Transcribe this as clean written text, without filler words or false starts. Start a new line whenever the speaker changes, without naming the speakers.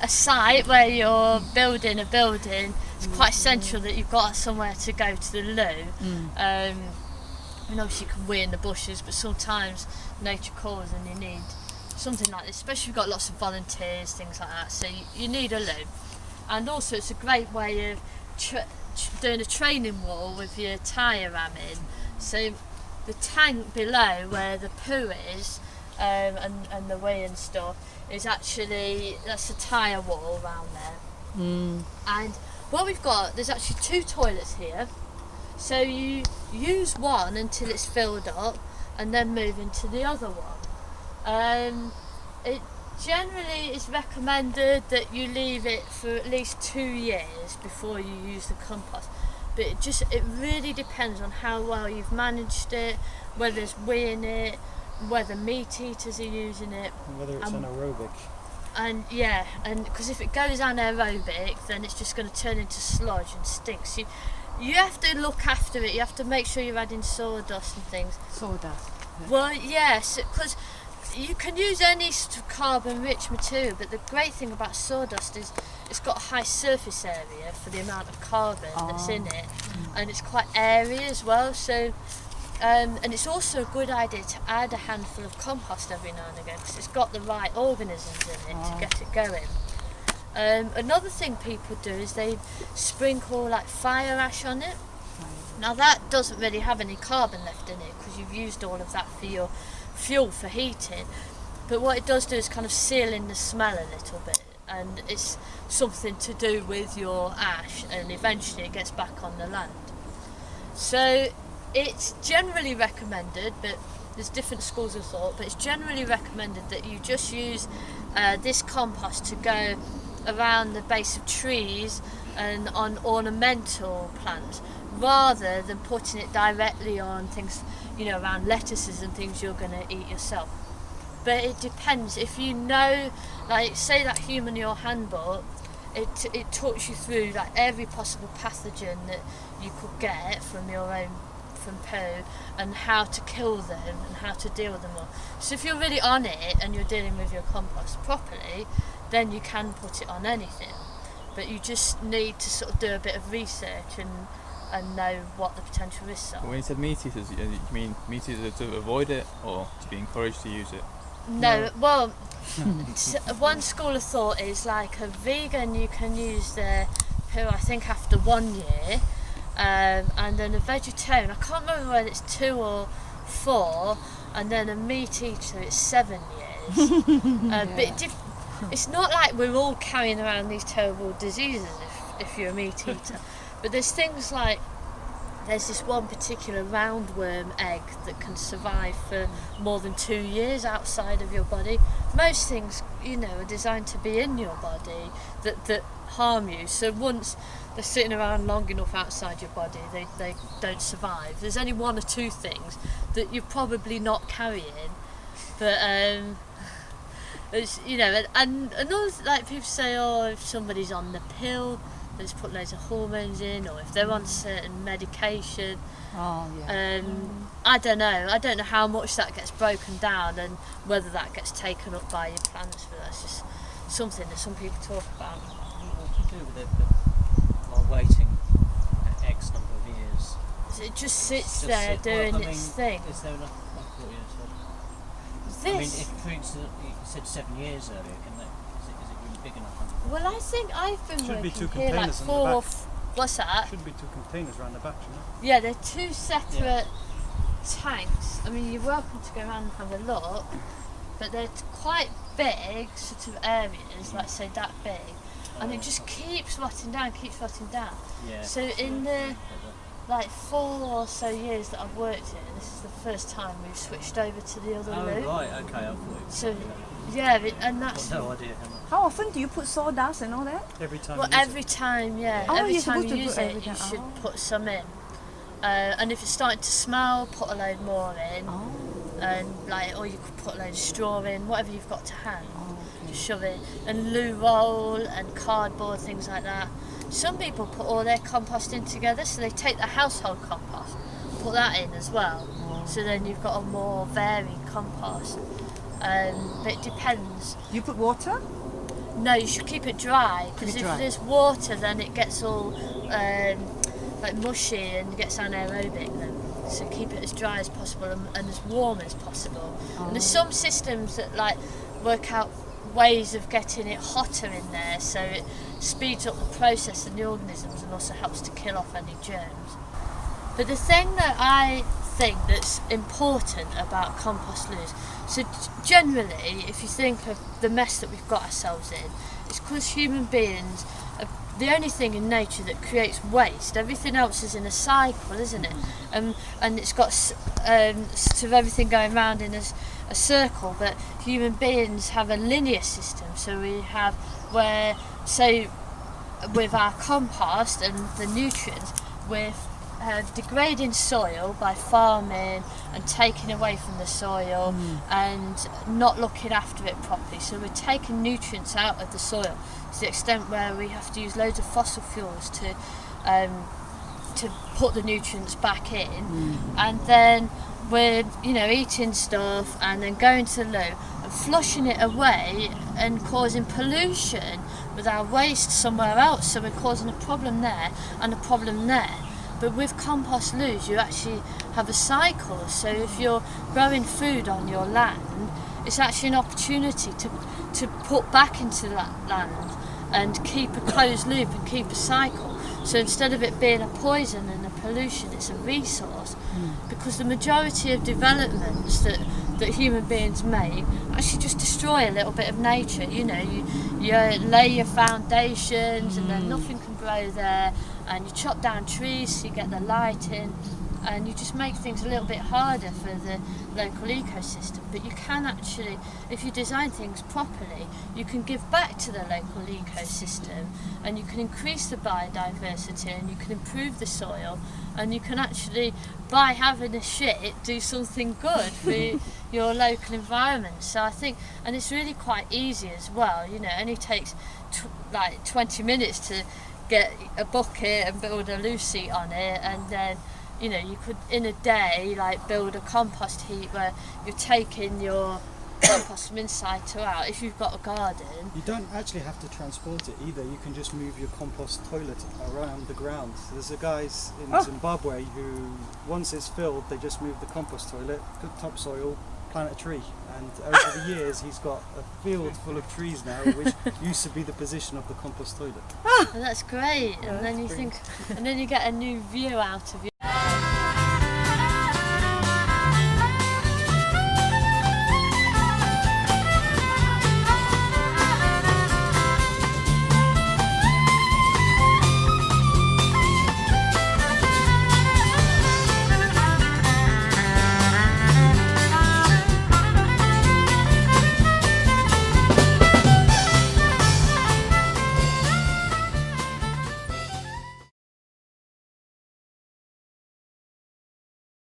site where you're building a building, it's quite essential that you've got somewhere to go to the loo. And obviously you can wee in the bushes, but sometimes nature calls and you need something like this, especially if you've got lots of volunteers, things like that, so you need a loo. And also it's a great way of doing a training wall with your tyre ramming. So the tank below where the poo is, and the wee and stuff, is actually, that's a tyre wall around there. And what we've got, there's actually 2 toilets here. So you use one until it's filled up and then move into the other one. It generally is recommended that you leave it for at least 2 years before you use the compost. But it really depends on how well you've managed it, whether there's wee in it, whether meat eaters are using it.
And whether it's anaerobic.
And because if it goes anaerobic, then it's just going to turn into sludge and stinks. You have to look after it. You have to make sure you're adding sawdust and things.
Sawdust.
Well, yes, because you can use any carbon-rich material, but the great thing about sawdust is it's got a high surface area for the amount of carbon that's in it, and it's quite airy as well. So, and it's also a good idea to add a handful of compost every now and again because it's got the right organisms in it to get it going. Another thing people do is they sprinkle like fire ash on it. Now that doesn't really have any carbon left in it because you've used all of that for your fuel for heating, but what it does do is kind of seal in the smell a little bit, and it's something to do with your ash, and eventually it gets back on the land. So it's generally recommended, but there's different schools of thought, but it's generally recommended that you just use this compost to go around the base of trees and on ornamental plants, rather than putting it directly on things, around lettuces and things you're going to eat yourself. But it depends. If you know, like say that Human Your Handbook, it talks you through like every possible pathogen that you could get from poo, and how to kill them and how to deal with them all. So if you're really on it and you're dealing with your compost properly, then you can put it on anything. But you just need to sort of do a bit of research and know what the potential risks are.
When you said meat eaters, you mean meat eaters to avoid it or to be encouraged to use it?
No, well, one school of thought is like a vegan, you can use their poo, I think, after 1 year, and then a vegetarian, I can't remember whether it's 2 or 4, and then a meat eater, it's 7 years. But it's not like we're all carrying around these terrible diseases if you're a meat eater. But there's things like, there's this one particular roundworm egg that can survive for more than 2 years outside of your body. Most things, are designed to be in your body that harm you. So once they're sitting around long enough outside your body, they don't survive. There's only 1 or 2 things that you're probably not carrying. But, and another, like people say, if somebody's on the pill, they just put loads of hormones in, or if they're on certain medication. I don't know how much that gets broken down and whether that gets taken up by your plants, but that's just something that some people talk about.
What do you do with it while waiting X number of years?
So it just sits there doing its thing.
Is there enough what you said?
This,
I mean, if for instance you said 7 years earlier, is it really big enough?
well, I think I've been
Should be 2
working here like
containers on
4
the
or
back.
what's that?
Should be 2 containers around the back,
Yeah, they're 2 separate tanks. I mean, you're welcome to go around and have a look, but they're quite big sort of areas, like say that big, and it just keeps rotting down.
Yeah.
So in the like 4 or so years that I've worked here, this is the first time we've switched over to the other loop.
Right, okay, I thought.
So yeah, and that's
No idea how much.
How often do you put sawdust and all that?
Every time.
well,
you use
every time,
Oh,
every
you're
time
supposed
you
to
use
put
it,
every
you
time.
should
Oh.
put some in. And if it's starting to smell, put a load more in.
Oh.
And or you could put a load of straw in, whatever you've got to hand.
Okay.
Just shove it. And loo roll and cardboard, things like that. Some people put all their compost in together, so they take the household compost, put that in as well. So then you've got a more varied compost. But it depends.
You put water?
No, you should keep it dry, because
Keep it
if
dry.
there's water then it gets all like mushy and gets anaerobic then. So keep it as dry as possible and as warm as possible. And there's some systems that like work out ways of getting it hotter in there, so it speeds up the process in the organisms and also helps to kill off any germs. But the thing that I think that's important about compost loos, so generally if you think of the mess that we've got ourselves in, it's because human beings are the only thing in nature that creates waste. Everything else is in a cycle, isn't it? And it's got sort of everything going round in a circle, but human beings have a linear system. So we have where, say, with our compost and the nutrients, we're degrading soil by farming and taking away from the soil and not looking after it properly. So we're taking nutrients out of the soil to the extent where we have to use loads of fossil fuels to put the nutrients back in, and then we're eating stuff and then going to the loo and flushing it away and causing pollution with our waste somewhere else. So we're causing a problem there and a problem there. But with compost loos you actually have a cycle, so if you're growing food on your land, it's actually an opportunity to put back into that land and keep a closed loop and keep a cycle. So instead of it being a poison and a pollution, it's a resource. Because the majority of developments that human beings make actually just destroy a little bit of nature. You lay your foundations and then nothing can grow there, and you chop down trees so you get the light in, and you just make things a little bit harder for the local ecosystem. But you can actually, if you design things properly, you can give back to the local ecosystem, and you can increase the biodiversity, and you can improve the soil, and you can actually, by having a shit, do something good for your local environment. So I think, and it's really quite easy as well, it only takes like 20 minutes to get a bucket and build a loo seat on it, and then you could in a day like build a compost heap where you're taking your compost from inside to out. If you've got a garden,
You don't actually have to transport it either. You can just move your compost toilet around the ground. There's a guys in Zimbabwe who, once it's filled, they just move the compost toilet, put topsoil, plant a tree, and over the years he's got a field full of trees now, which used to be the position of the compost toilet.
and that's great. And then you think, and then you get a new view out of your